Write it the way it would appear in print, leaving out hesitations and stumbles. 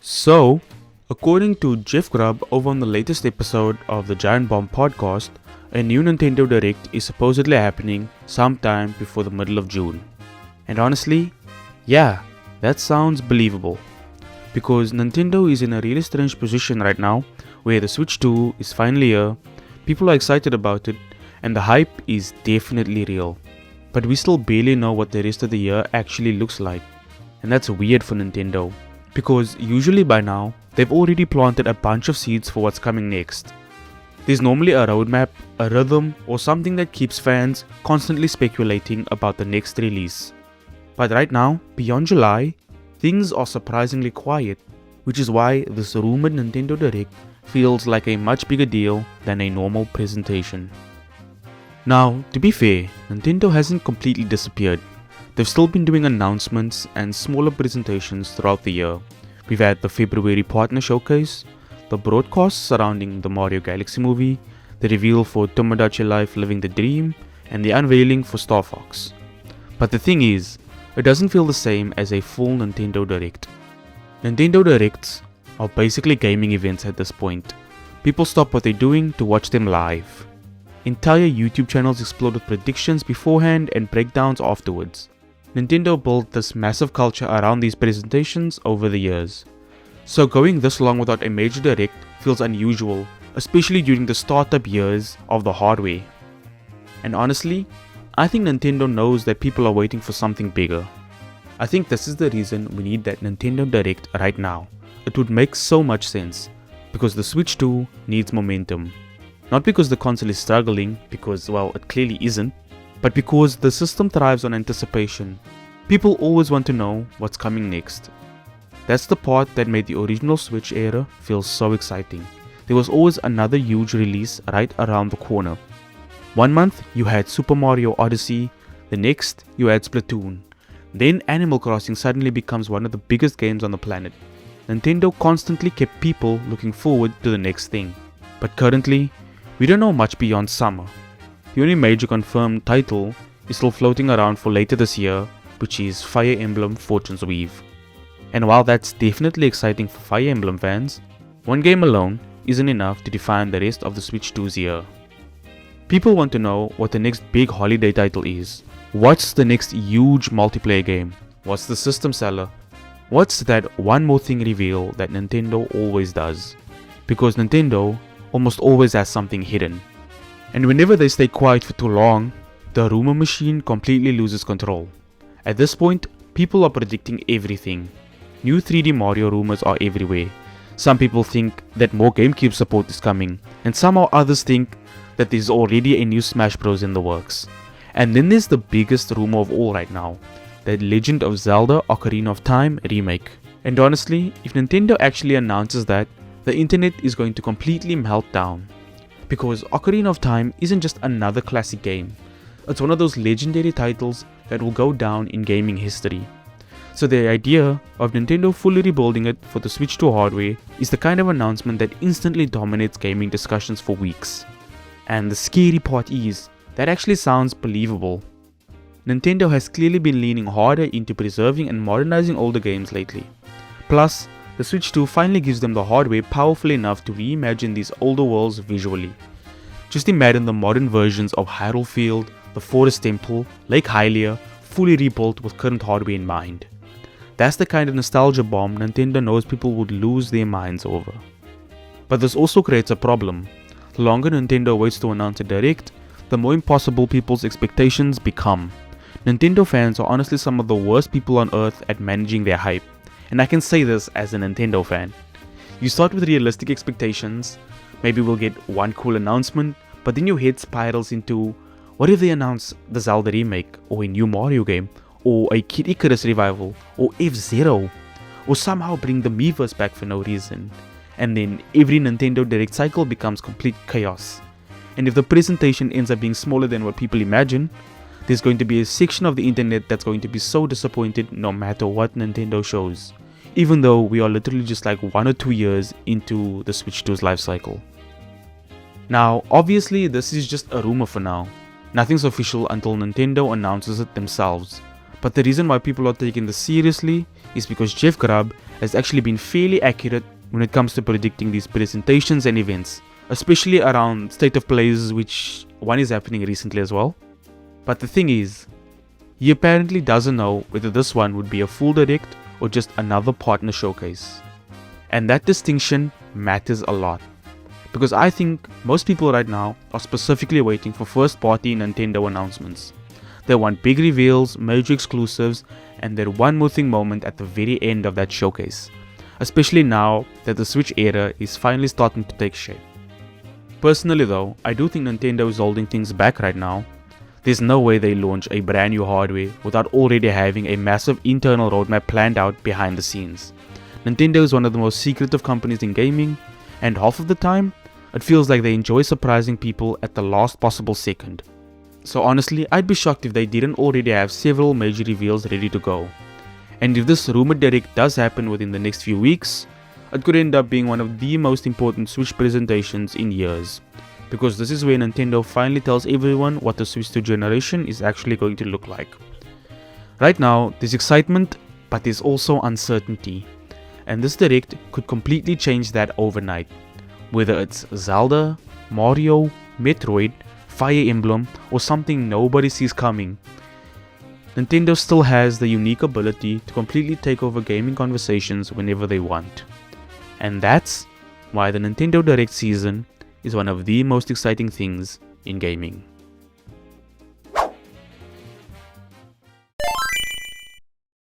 So, according to Jeff Grubb over on the latest episode of the Giant Bomb podcast, a new Nintendo Direct is supposedly happening sometime before the middle of June. And honestly, yeah, that sounds believable. Because Nintendo is in a really strange position right now where the Switch 2 is finally here, people are excited about it, and the hype is definitely real. But we still barely know what the rest of the year actually looks like. And that's weird for Nintendo, because usually by now, they've already planted a bunch of seeds for what's coming next. There's normally a roadmap, a rhythm, or something that keeps fans constantly speculating about the next release. But right now, beyond July, things are surprisingly quiet, which is why this rumored Nintendo Direct feels like a much bigger deal than a normal presentation. Now, to be fair, Nintendo hasn't completely disappeared. They've still been doing announcements and smaller presentations throughout the year. We've had the February Partner Showcase, the broadcasts surrounding the Mario Galaxy movie, the reveal for Tomodachi Life Living the Dream, and the unveiling for Star Fox. But the thing is, it doesn't feel the same as a full Nintendo Direct. Nintendo Directs are basically gaming events at this point. People stop what they're doing to watch them live. Entire YouTube channels explode with predictions beforehand and breakdowns afterwards. Nintendo built this massive culture around these presentations over the years. So going this long without a major direct feels unusual, especially during the startup years of the hardware. And honestly, I think Nintendo knows that people are waiting for something bigger. I think this is the reason we need that Nintendo Direct right now. It would make so much sense, because the Switch 2 needs momentum. Not because the console is struggling, because well, it clearly isn't, but because the system thrives on anticipation. People always want to know what's coming next. That's the part that made the original Switch era feel so exciting. There was always another huge release right around the corner. One month you had Super Mario Odyssey, the next you had Splatoon. Then Animal Crossing suddenly becomes one of the biggest games on the planet. Nintendo constantly kept people looking forward to the next thing. But currently, we don't know much beyond summer. The only major confirmed title is still floating around for later this year, which is Fire Emblem Fortune's Weave. And while that's definitely exciting for Fire Emblem fans, one game alone isn't enough to define the rest of the Switch 2's year. People want to know what the next big holiday title is. What's the next huge multiplayer game? What's the system seller? What's that one more thing reveal that Nintendo always does? Because Nintendo almost always has something hidden. And whenever they stay quiet for too long, the rumor machine completely loses control. At this point, people are predicting everything. New 3D Mario rumors are everywhere. Some people think that more GameCube support is coming, and somehow others think that there's already a new Smash Bros in the works. And then there's the biggest rumor of all right now, the Legend of Zelda Ocarina of Time remake. And honestly, if Nintendo actually announces that, the internet is going to completely melt down. Because Ocarina of Time isn't just another classic game. It's one of those legendary titles that will go down in gaming history. So the idea of Nintendo fully rebuilding it for the Switch 2 hardware is the kind of announcement that instantly dominates gaming discussions for weeks. And the scary part is, that actually sounds believable. Nintendo has clearly been leaning harder into preserving and modernizing older games lately. Plus, the Switch 2 finally gives them the hardware powerful enough to reimagine these older worlds visually. Just imagine the modern versions of Hyrule Field, the Forest Temple, Lake Hylia, fully rebuilt with current hardware in mind. That's the kind of nostalgia bomb Nintendo knows people would lose their minds over. But this also creates a problem. The longer Nintendo waits to announce a Direct, the more impossible people's expectations become. Nintendo fans are honestly some of the worst people on earth at managing their hype. And I can say this as a Nintendo fan. You start with realistic expectations, maybe we'll get one cool announcement, but then your head spirals into, what if they announce the Zelda remake, or a new Mario game, or a Kid Icarus revival, or F-Zero, or somehow bring the Miiverse back for no reason. And then every Nintendo Direct cycle becomes complete chaos. And if the presentation ends up being smaller than what people imagine, there's going to be a section of the internet that's going to be so disappointed no matter what Nintendo shows, even though we are literally just like 1 or 2 years into the Switch 2's life cycle. Now, obviously this is just a rumor for now. Nothing's official until Nintendo announces it themselves. But the reason why people are taking this seriously is because Jeff Grubb has actually been fairly accurate when it comes to predicting these presentations and events, especially around state of plays, which one is happening recently as well. But the thing is, he apparently doesn't know whether this one would be a full direct or just another partner showcase. And that distinction matters a lot, because I think most people right now are specifically waiting for first party Nintendo announcements. They want big reveals, major exclusives, and that one more thing moment at the very end of that showcase, especially now that the Switch era is finally starting to take shape. Personally though, I do think Nintendo is holding things back right now. There's no way they launch a brand new hardware without already having a massive internal roadmap planned out behind the scenes. Nintendo is one of the most secretive companies in gaming, and half of the time, it feels like they enjoy surprising people at the last possible second. So honestly, I'd be shocked if they didn't already have several major reveals ready to go. And if this rumored direct does happen within the next few weeks, it could end up being one of the most important Switch presentations in years. Because this is where Nintendo finally tells everyone what the Switch 2 generation is actually going to look like. Right now, there's excitement, but there's also uncertainty. And this direct could completely change that overnight. Whether it's Zelda, Mario, Metroid, Fire Emblem, or something nobody sees coming, Nintendo still has the unique ability to completely take over gaming conversations whenever they want. And that's why the Nintendo Direct season is one of the most exciting things in gaming.